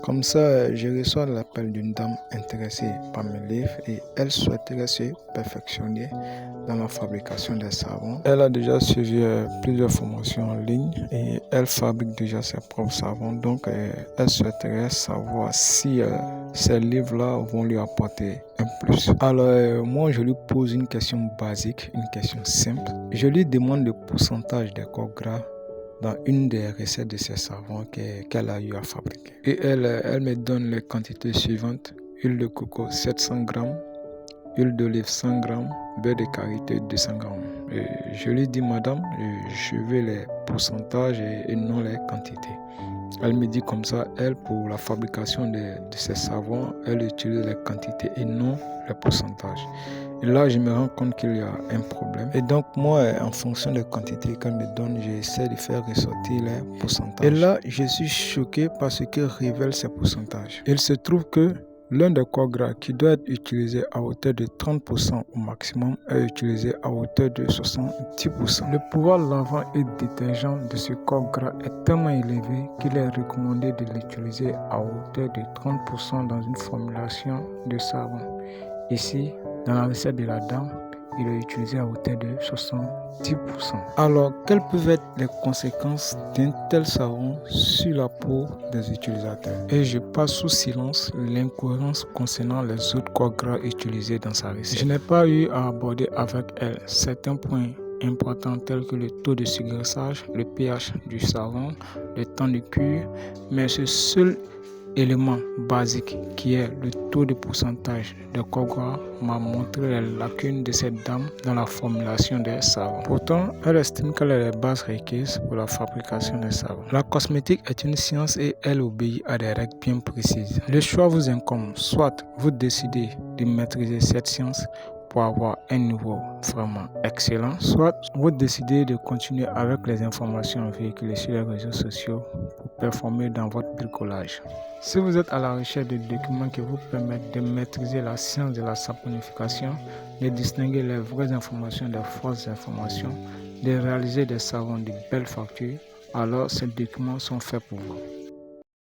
Comme ça, je reçois l'appel d'une dame intéressée par mes livres et elle souhaiterait se perfectionner dans la fabrication des savons. Elle a déjà suivi plusieurs formations en ligne et elle fabrique déjà ses propres savons. Donc, elle souhaiterait savoir si ces livres-là vont lui apporter un plus. Alors, moi, je lui pose une question basique, une question simple. Je lui demande le pourcentage des corps gras dans une des recettes de ces savons qu'elle a eu à fabriquer. Et elle me donne les quantités suivantes: huile de coco 700 grammes, huile d'olive 100 grammes, beurre de karité 200 grammes. Et je lui dis, madame, je veux les pourcentages et non les quantités. Elle me dit comme ça, elle, pour la fabrication de ces savons, elle utilise les quantités et non les pourcentages. Et là, je me rends compte qu'il y a un problème. Et donc, moi, en fonction des quantités qu'elle me donne, j'essaie de faire ressortir les pourcentages. Et là, je suis choqué par ce que révèlent ces pourcentages. Il se trouve que l'un des corps gras qui doit être utilisé à hauteur de 30% au maximum est utilisé à hauteur de 70%. Le pouvoir lavant et détergent de ce corps gras est tellement élevé qu'il est recommandé de l'utiliser à hauteur de 30% dans une formulation de savon. Ici, dans la recette de la dame, il est utilisé à hauteur de 70%. Alors, quelles peuvent être les conséquences d'un tel savon sur la peau des utilisateurs? Et je passe sous silence l'incohérence concernant les autres corps gras utilisés dans sa recette. Je n'ai pas eu à aborder avec elle certains points importants tels que le taux de surgraissage, le pH du savon, le temps de cure, mais ce seul élément basique qui est le taux de pourcentage de corps gras m'a montré les lacunes de cette dame dans la formulation des savons. Pourtant, elle estime qu'elle a les bases requises pour la fabrication des savons. La cosmétique est une science et elle obéit à des règles bien précises. Le choix vous incombe, soit vous décidez de maîtriser cette science pour avoir un niveau vraiment excellent, soit vous décidez de continuer avec les informations véhiculées sur les réseaux sociaux pour performer dans votre bricolage. Si vous êtes à la recherche de documents qui vous permettent de maîtriser la science de la saponification, de distinguer les vraies informations des fausses informations, de réaliser des savons de belle facture, alors ces documents sont faits pour vous.